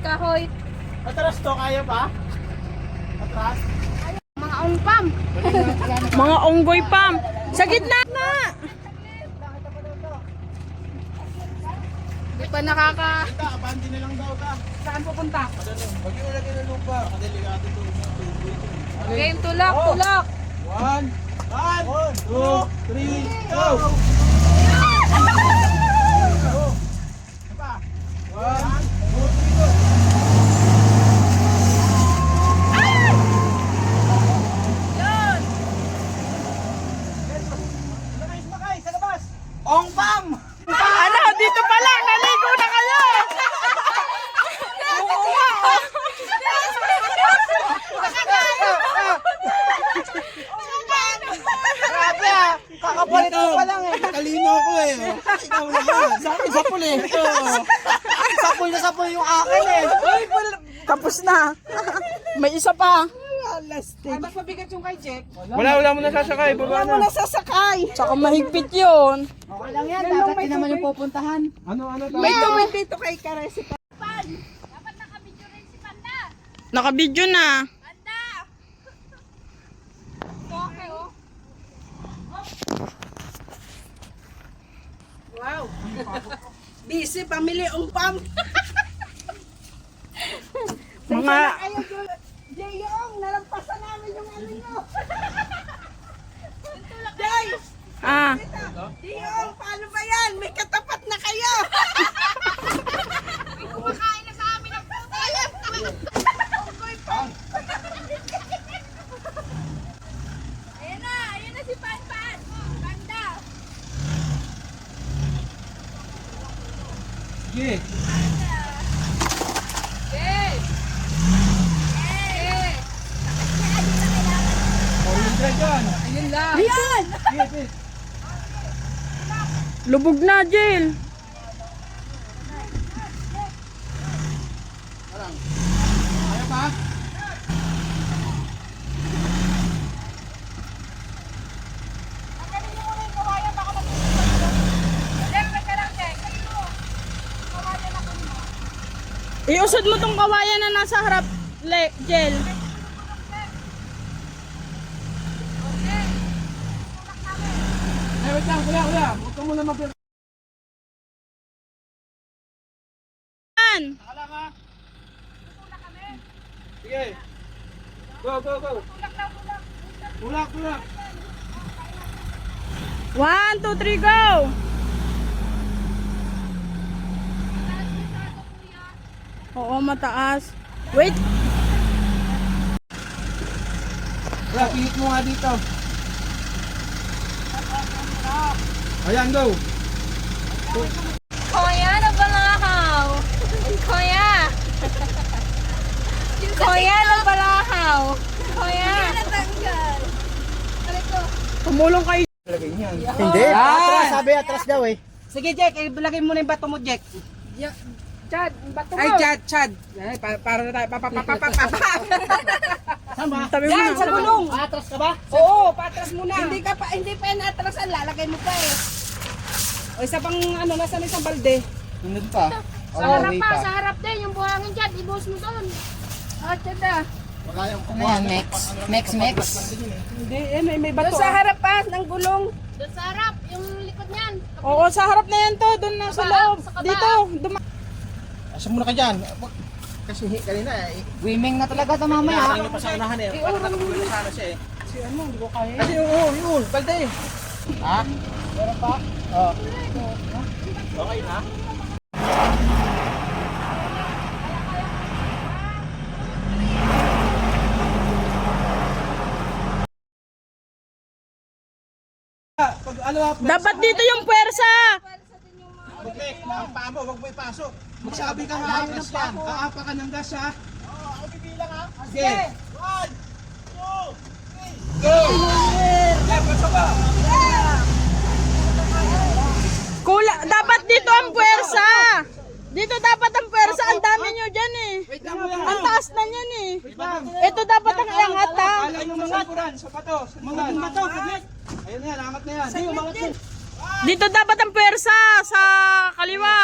Kahoy. Atras to, kaya pa? Atras? Mga ongpam. Mga onggoy pam. Sa gitna na. Hindi pa nakaka... Ika, abandi na lang daw ka. Saan pupunta? Huwag yung lagay ng lupa. Kadelikado to. Game, tulak. 1, 2, 3, go! Ong pam! Ano, dito pa lang. Naligo na kayo. Grabe ah! Kakapalit ko pa lang eh. Talino ako eh. Ikaw naman. Sapul eh. Sapul yung akin eh. Tapos na. May isa pa. Mas mabigat yung kay Jack. Wala mo nasasakay. Baba na. Tsaka mahigpit yun. Okay lang yan. Dapat din naman yung pupuntahan. Ano May tubig dito kay Karesi. Dapat nakabidyo rin si Panda. Nakabidyo na. Panda! Okay, oh. Wow. Busy pamili ongpam. Mga Jayong, nalampasan namin yung ano nyo. ah, Jayong, paano ba yan? May katapat na kayo. May kumakain na sa amin ang puto. Ayan na si Panpan. Panda. Sige. Hey! Hey! Ayun lang. Ayan! lubog na, Jill. Kaya pa? Iusod mo tong kawayan na nasa harap, Jill. Ay, wait lang, kuya. Huwag ka muna mapir... Yan. Nakala ka. Sige. Go. Tulak. 1, 2, 3, go. Oo, mataas. Wait. Kuya, pilit mo nga dito. Ayan, go. Kuya, nabalakaw. Kuya. Kuya, nabalakaw. Kuya. Tumulong kayo. Hindi. Atras, sabi atras daw eh. Sige, Jack, ilagay mo na yung bato mo, Jack. Chad, bato mo. Ay, Chad. Ay, para na tayo. Sama. Tabi mo Yan, na. sa gulong. Atras ka ba? Oo, patras muna. Hindi pa yan atrasan, lalagay mo pa eh. O isa pang ano, nasa isang balde. Sunod pa. Sa harap pa, sa harap din. Yung buhangin dyan, ibuhos mo doon. Ah, Chad ah. Wala yung kukuha. Max. Hindi, may bato. Sa harap pa, ng gulong. Doon sa harap, yung likod niyan. Oo, sa harap na yan to. Doon na sa loob. Sa kaba. Dito. Asa muna ka dyan. Kasi kanina eh. Swimming na talaga ito mamaya. Yung pasanahan eh. Bakit nakapagwila sana siya eh. Kasi ano, hindi ko kaya. Kasi yun, balde. Ha? Meron pa? Oo. Okay na? Pag ano, Dapat dito yung puwersa. ang paa mo, wag mo ipasok. Magsabi ka nga atras yan. Aapa ka ng gas ha. Oo, ako bibilang ha. Sige. 1, 2, 3, go! Kulang. dito dapat ang pwersa. Ang dami nyo dyan eh. Wait lang, kuya. Ang taas na yan eh. Wait lang. Ito dapat ang iangat ha. Kala nyo masapuran sa pato. Mga bato, saglit. Ayun na yan, angat na yan. Hindi, umangat yan. Dito dapat ang pwersa sa kaliwa.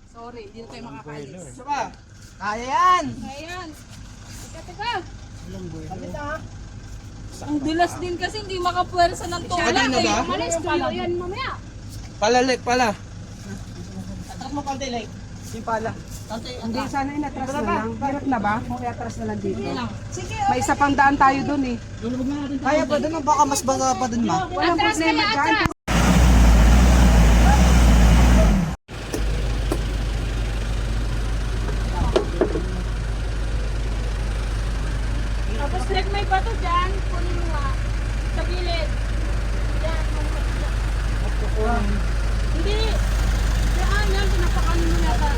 Sorry, hindi na tayo makakaalis. Isa pa. Kaya yan. Ayan. Teka. Saglit lang, ha? Ang dulas din kasi hindi makapwersa ng Kanina ba? Malis tuyo yan mamaya. Palalik pala. Atras mo konti, like. Yung pala. Hindi, sana inatras na lang. Hirap na ba? O iatras na lang dito. May isa pang daan tayo dun eh. Kaya pa doon, baka mas baga pa doon, ma. Walang Atras problema kaya, dyan. atras. Tapos like may bato dyan. Kunin mo nga. Sa gilid. Yan. Hindi. Yan. Yan. Pinapakan mo yata.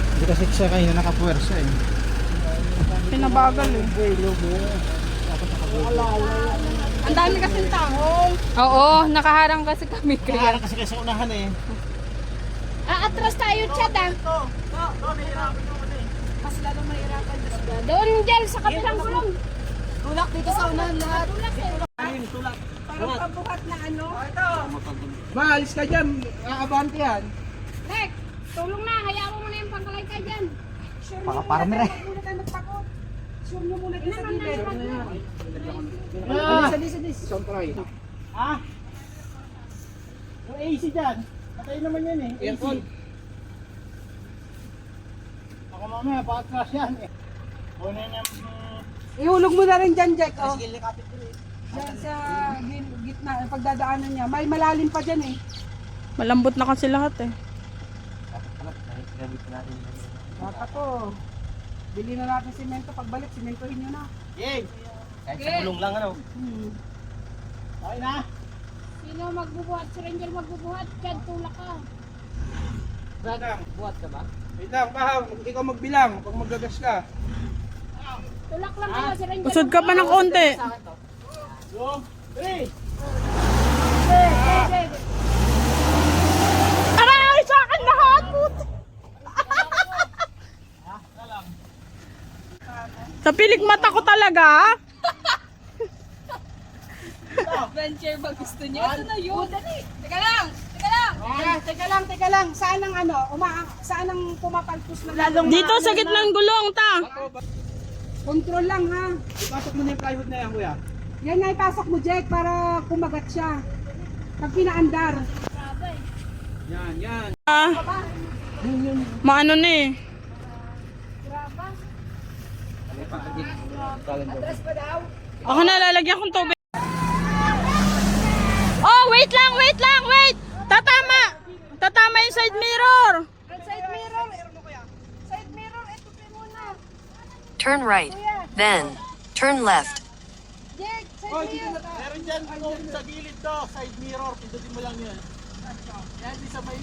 Hindi kasi siya kayo nakapuwersa eh. Pinabagal eh. Ang dami kasing tao. Oo. Nakaharang kasi kami. Kaya kasi kayo sa unahan eh. Atras tayo, Chad ah. Mas lalo mahirapan. Doon dyan sa kapilang gulong. Tulak dito sa unahan lahat. Tulak eh. Parang pabuhat na ano. Ma, alis ka dyan. Aabante yan. Rek, tulong na. Hayaan mo muna yung pangkalay ka dyan. Sure nyo muna tayo. Huwag muna tayo magtakot. Sure nyo muna dito sa gilid. Salis. Ah? Yung AC dyan. Patay naman yan eh. Aircon. Ako mamaya, pakatras yan eh. Kunin yung... Ihulog mo na rin dyan, Jack. Oh. Sige, likapit ko eh. Dyan sa gitna, pagdadaanan niya. May malalim pa dyan eh. Malambot na kasi lahat eh. Baka to. Bili na natin simento. Pagbalik, simentohin nyo na. Yay! Kahit sa gulong lang ano. Okay na? Sino magbubuhat? Si Ranger magbubuhat. Chad, tulak ka. Dadang, buhat ka ba? Wait lang, Bahaw. Ikaw magbilang pag magagas ka. Tulak lang kayo si Ranger. Usod ka pa ng konti. 2, 3! Aray! Sa akin lahat! Puti! Sa pilik mata ko talaga. Adventure ba gusto niyo? Ito na yun. Dali. Teka lang. Teka lang. Saan ang ano? Saan ang pumapalpos na lalong Dito sa gitnang gulong ta. Control lang ha. Ipasok mo na yung plywood na yan, kuya. Yan na ipasok mo, Jack, para kumagat siya. Pag pinaandar. Yan. Maano na eh. Ako na lalagyan kong tubig. Oh, wait lang. Tatama yung side mirror. Side mirror. Side mirror, ito pa muna. Turn right, then turn left. Jack, side Oh, mirror. meron dyan sa gilid to, side mirror. Pindutin mo lang yun. Yan, di sa may...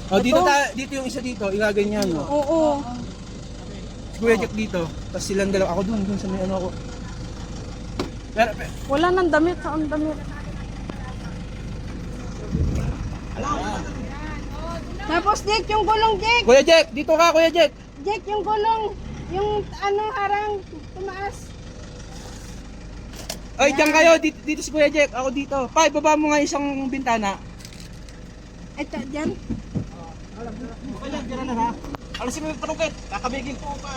Oh, dito yung isa dito, ilaganyan mo. Oo. Si Kuya Jack dito, tapos silang dalawa. Ako dun sa may ano ako. Pero, Wala nang damit. Saan damit? Tapos, Jack, yung gulong, Jack. Kuya Jack, dito ka, Kuya Jack. Jack, yung gulong. Yung ano, harang, tumaas. Ay, diyan kayo, dito si Kuya Jack, ako dito. Pa, ibaba mo nga isang bintana. Ito, dyan. Okay lang, dyan na ha. Alisin mo yung panukit, kakabigin ko pa.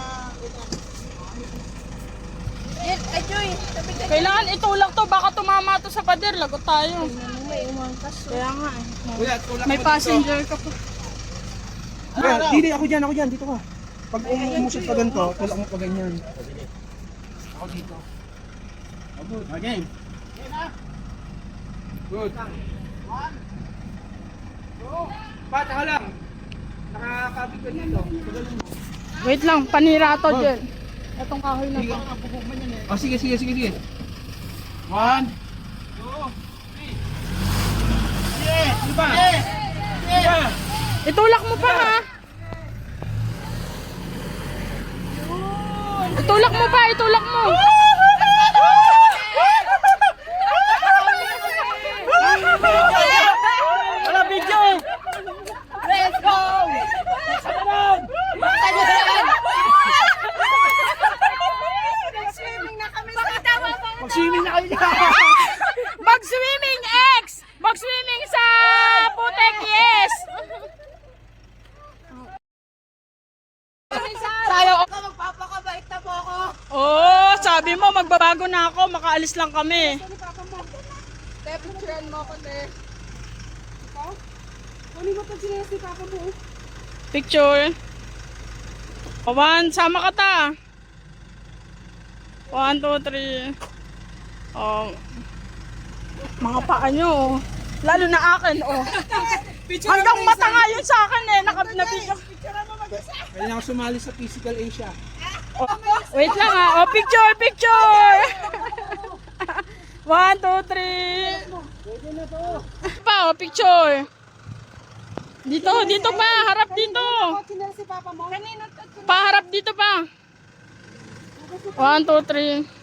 Jack, ay, Joy. Tabi ka. Kailangan itulak to. Baka tumama to sa pader. Lagot tayo. Kaya nga eh. Kuya, tulak May mo passenger ka pa. dito. Kuya, dito, ako dyan, dito ka. Pag umusot pa ganito, tulak mo pa ganyan. Ako dito. Good. Game. Good. 1, 2. Pa, taka lang. Nakakabig ka dito. Pagalan mo. Wait lang. Panira to dyan. Itong kahoy na to. Oh, sige. 1, 2, 3. Sige, pa. Itulak mo pa ha. Itulak mo pa. Itulak mo. sabi mo, magbabago na ako, makaalis lang kami. Ito ni Papa mo. Te, picturean mo ako, te. Ikaw? Kunin mo to siya si Papa mo. Picture. One, sama ka ta. 1, 2, 3. Oh. Mga paa nyo. Oh. Lalo na akin, oh. Hanggang mata nga yun sa akin eh. Nakapinapicture. Kailangan ako sumali sa Physical Asia. Oh, wait lang ah. Oh, picture, picture. 1, 2, 3. Pa, oh, picture. Dito, dito pa. Harap dito. Ako, sinel si Papa mo. Kanino to? Pa, harap dito pa. 1, 2, 3.